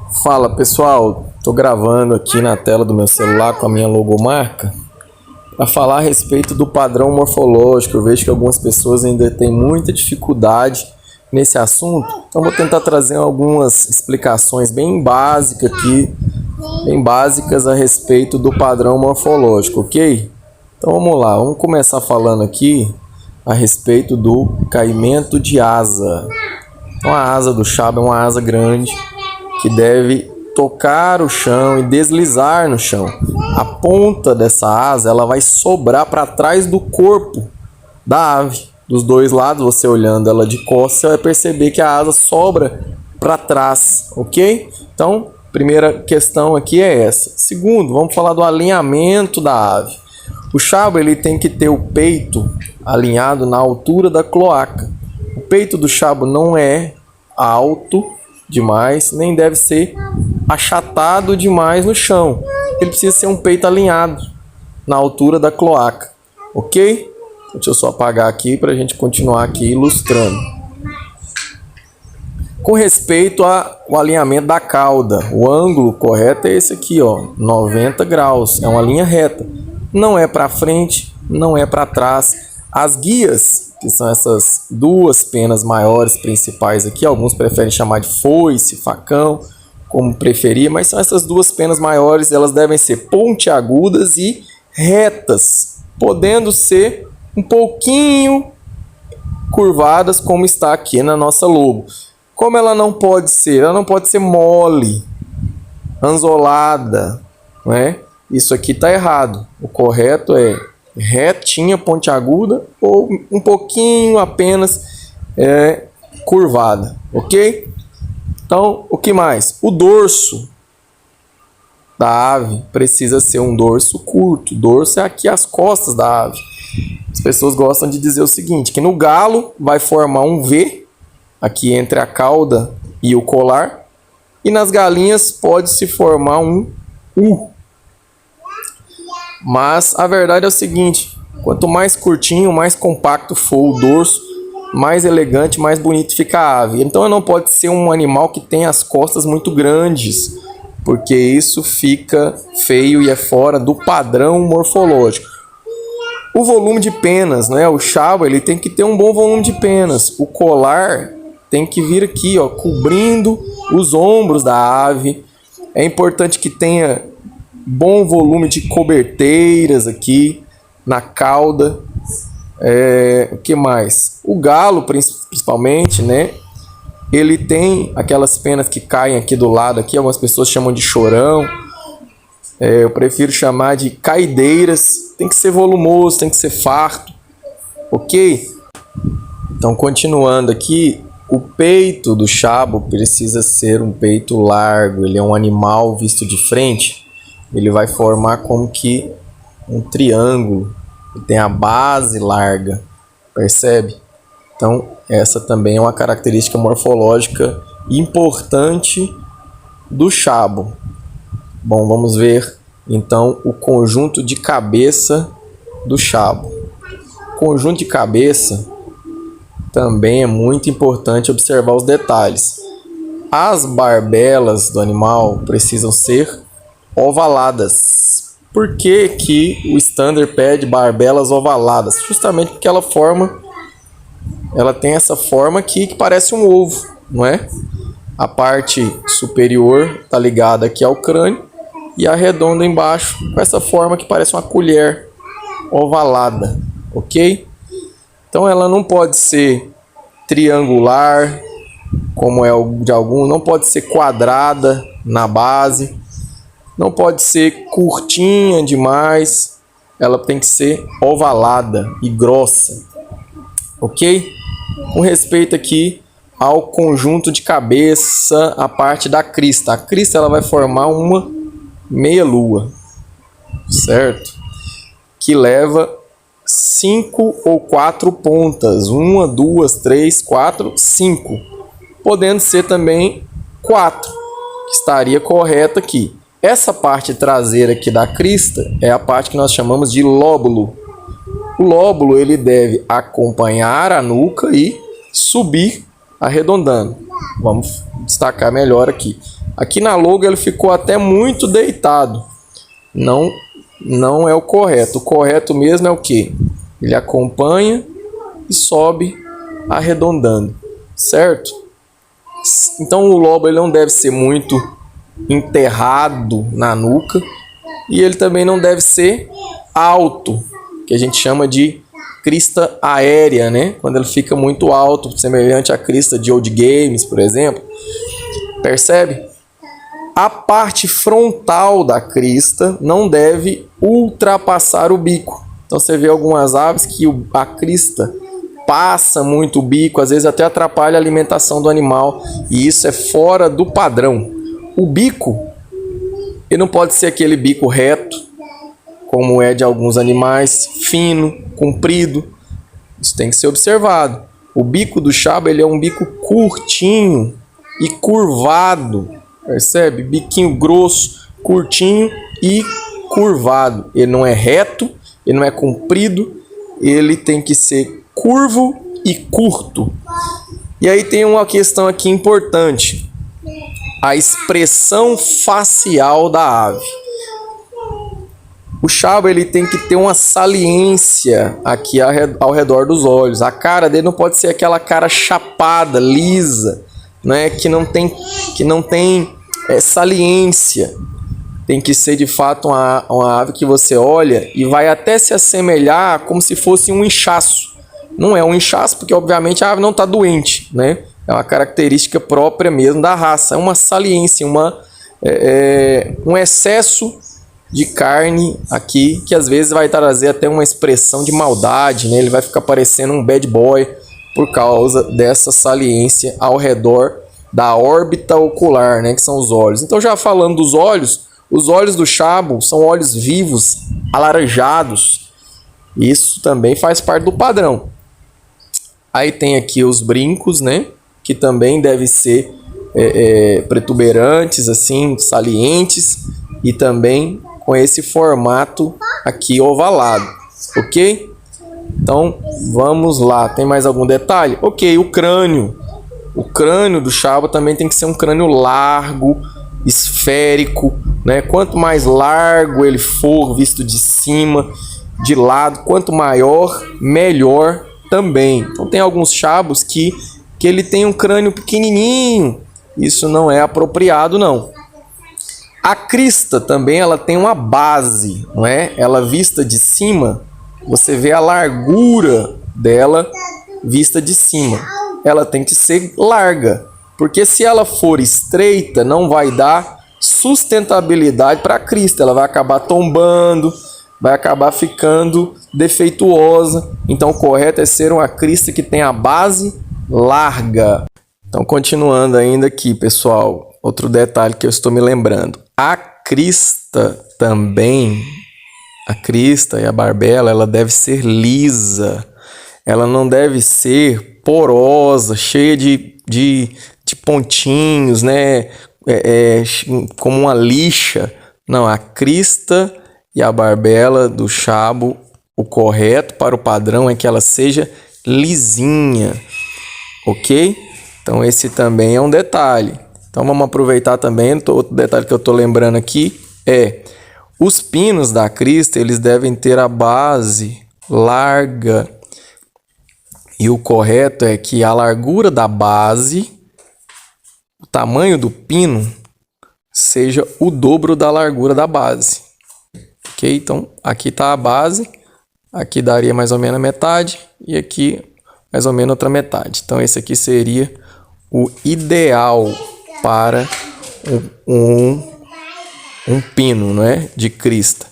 Fala pessoal, estou gravando aqui na tela do meu celular com a minha logomarca para falar a respeito do padrão morfológico. Eu vejo que algumas pessoas ainda têm muita dificuldade nesse assunto, então vou tentar trazer algumas explicações bem básicas aqui, bem básicas a respeito do padrão morfológico, ok? Então vamos lá, vamos começar falando aqui a respeito do caimento de asa. Então a asa do chabo é uma asa grande que deve tocar o chão e deslizar no chão. A ponta dessa asa ela vai sobrar para trás do corpo da ave. Dos dois lados, você olhando ela de costas, você vai perceber que a asa sobra para trás, ok? Então, primeira questão aqui é essa. Segundo, vamos falar do alinhamento da ave. O chabo ele tem que ter o peito alinhado na altura da cloaca. O peito do chabo não é alto demais, nem deve ser achatado demais no chão. Ele precisa ser um peito alinhado na altura da cloaca, ok? Deixa eu só apagar aqui para a gente continuar aqui ilustrando. Com respeito ao alinhamento da cauda, o ângulo correto é esse aqui, ó, 90 graus. É uma linha reta. Não é para frente, não é para trás. As guias, que são essas duas penas maiores principais aqui, alguns preferem chamar de foice, facão, como preferir, mas são essas duas penas maiores, elas devem ser pontiagudas e retas, podendo ser um pouquinho curvadas, como está aqui na nossa logo. Como ela não pode ser? Ela não pode ser mole, anzolada, não é? Isso aqui está errado. O correto é retinha, pontiaguda ou um pouquinho apenas curvada, ok? Então, o que mais? O dorso da ave precisa ser um dorso curto. O dorso é aqui as costas da ave. As pessoas gostam de dizer o seguinte, que no galo vai formar um V aqui entre a cauda e o colar, e nas galinhas pode se formar um U. Mas a verdade é o seguinte, quanto mais curtinho, mais compacto for o dorso, mais elegante, mais bonito fica a ave. Então não pode ser um animal que tem as costas muito grandes, porque isso fica feio e é fora do padrão morfológico. O volume de penas, né? O chabo ele tem que ter um bom volume de penas. O colar tem que vir aqui, ó, cobrindo os ombros da ave. É importante que tenha bom volume de coberteiras aqui na cauda. O que mais? O galo, principalmente, né? Ele tem aquelas penas que caem aqui do lado, aqui algumas pessoas chamam de chorão. Eu prefiro chamar de caideiras. Tem que ser volumoso, tem que ser farto, ok? Então, continuando aqui, o peito do chabo precisa ser um peito largo. Ele é um animal visto de frente. Ele vai formar como que um triângulo. Ele tem a base larga, percebe? Então, essa também é uma característica morfológica importante do chabo. Bom, vamos ver então o conjunto de cabeça do chabo. O conjunto de cabeça também é muito importante observar os detalhes. As barbelas do animal precisam ser ovaladas. Por que que o standard pede barbelas ovaladas? Justamente porque ela tem essa forma aqui que parece um ovo, não é? A parte superior está ligada aqui ao crânio e a redonda embaixo com essa forma que parece uma colher ovalada, ok? Então ela não pode ser triangular, como é o de algum, não pode ser quadrada na base, não pode ser curtinha demais, ela tem que ser ovalada e grossa, ok? Com respeito aqui ao conjunto de cabeça, a parte da crista. A crista ela vai formar uma meia-lua, certo? Que leva 5 ou 4 pontas. 1, 2, 3, 4, 5. Podendo ser também 4, que estaria correto aqui. Essa parte traseira aqui da crista é a parte que nós chamamos de lóbulo. O lóbulo ele deve acompanhar a nuca e subir arredondando. Vamos destacar melhor aqui. Aqui na logo ele ficou até muito deitado. Não é o correto. O correto mesmo é o quê? Ele acompanha e sobe arredondando, certo? Então o lobo ele não deve ser muito enterrado na nuca e ele também não deve ser alto, que a gente chama de crista aérea, né? Quando ele fica muito alto, semelhante à crista de Old Games, por exemplo. Percebe? A parte frontal da crista não deve ultrapassar o bico. Então você vê algumas aves que a crista passa muito o bico, às vezes até atrapalha a alimentação do animal, e isso é fora do padrão. O bico, ele não pode ser aquele bico reto, como é de alguns animais, fino, comprido. Isso tem que ser observado. O bico do chabo ele é um bico curtinho e curvado, percebe? Biquinho grosso, curtinho e curvado. Ele não é reto, ele não é comprido, ele tem que ser curvo e curto. E aí tem uma questão aqui importante: a expressão facial da ave. O chabo ele tem que ter uma saliência aqui ao redor dos olhos. A cara dele não pode ser aquela cara chapada, lisa, né? que não tem saliência. Tem que ser de fato uma ave que você olha e vai até se assemelhar como se fosse um inchaço. Não é um inchaço porque obviamente a ave não está doente, né? É uma característica própria mesmo da raça. É uma saliência, um excesso de carne aqui que às vezes vai trazer até uma expressão de maldade, né? Ele vai ficar parecendo um bad boy por causa dessa saliência ao redor da órbita ocular, né? Que são os olhos. Então, já falando dos olhos, os olhos do chabo são olhos vivos, alaranjados. Isso também faz parte do padrão. Aí tem aqui os brincos, né? Que também devem ser protuberantes, assim, salientes, e também com esse formato aqui ovalado, ok? Então, vamos lá. Tem mais algum detalhe? Ok, o crânio. O crânio do chabo também tem que ser um crânio largo, esférico, né? Quanto mais largo ele for, visto de cima, de lado, quanto maior, melhor também. Então tem alguns chabos que ele tem um crânio pequenininho. Isso não é apropriado, não. A crista também ela tem uma base, não é? Ela vista de cima, você vê a largura dela vista de cima. Ela tem que ser larga, porque se ela for estreita, não vai dar sustentabilidade para a crista. Ela vai acabar tombando, vai acabar ficando defeituosa. Então o correto é ser uma crista que tem a base larga. Então continuando ainda aqui, pessoal, outro detalhe que eu estou me lembrando. A crista também, a crista e a barbela, ela deve ser lisa. Ela não deve ser porosa, cheia de pontinhos, né? Como uma lixa. Não, a crista e a barbela do chabo, o correto para o padrão é que ela seja lisinha, ok? Então esse também é um detalhe. Então vamos aproveitar também, outro detalhe que eu estou lembrando aqui é os pinos da crista, eles devem ter a base larga. E o correto é que a largura da base, o tamanho do pino, seja o dobro da largura da base. Ok? Então aqui está a base, aqui daria mais ou menos a metade e aqui mais ou menos outra metade. Então esse aqui seria o ideal para um pino, não é? De crista.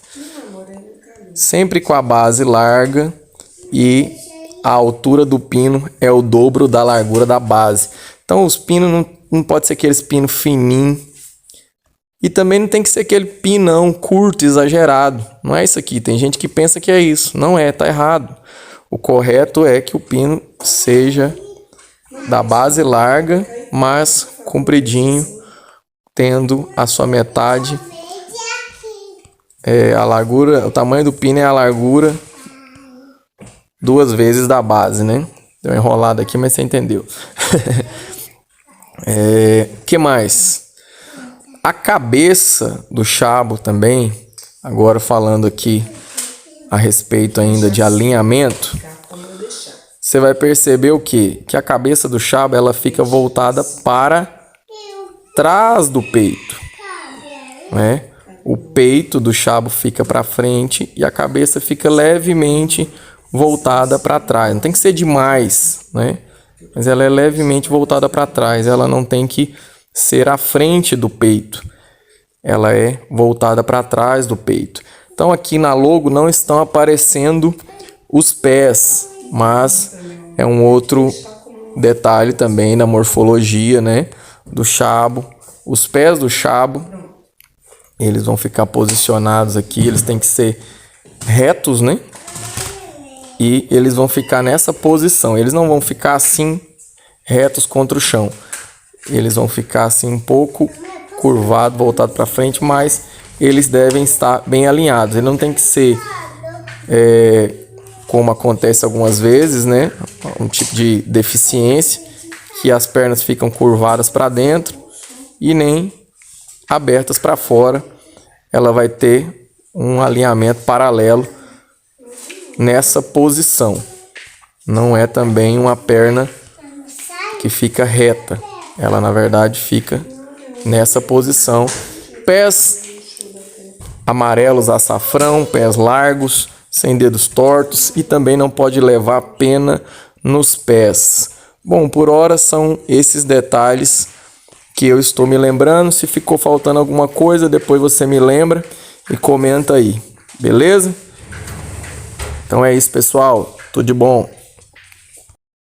Sempre com a base larga e a altura do pino é o dobro da largura da base. Então os pinos não pode ser aqueles pinos fininhos. E também não tem que ser aquele pinão curto, exagerado. Não é isso aqui. Tem gente que pensa que é isso. Não é, tá errado. O correto é que o pino seja da base larga, mas compridinho, tendo a sua metade. A largura, o tamanho do pino é a largura 2 vezes da base, né? Deu uma enrolada aqui, mas você entendeu. Que mais? A cabeça do chabo também, agora falando aqui a respeito ainda de alinhamento, você vai perceber o quê? Que a cabeça do chabo ela fica voltada para trás do peito, né? O peito do chabo fica para frente e a cabeça fica levemente voltada para trás. Não tem que ser demais, né? Mas ela é levemente voltada para trás. Ela não tem que ser à frente do peito. Ela é voltada para trás do peito. Então aqui na logo não estão aparecendo os pés, mas é um outro detalhe também da morfologia, né, do chabo. Os pés do chabo, eles vão ficar posicionados aqui, eles têm que ser retos, né? E eles vão ficar nessa posição. Eles não vão ficar assim retos contra o chão. Eles vão ficar assim um pouco curvado, voltado para frente, mas eles devem estar bem alinhados. Ele não tem que ser como acontece algumas vezes, né? Um tipo de deficiência que as pernas ficam curvadas para dentro e nem abertas para fora. Ela vai ter um alinhamento paralelo nessa posição. Não é também uma perna que fica reta. Ela na verdade fica nessa posição. Pés amarelos açafrão, pés largos, sem dedos tortos e também não pode levar pena nos pés. Bom, por hora são esses detalhes que eu estou me lembrando. Se ficou faltando alguma coisa, depois você me lembra e comenta aí, beleza? Então é isso, pessoal. Tudo de bom.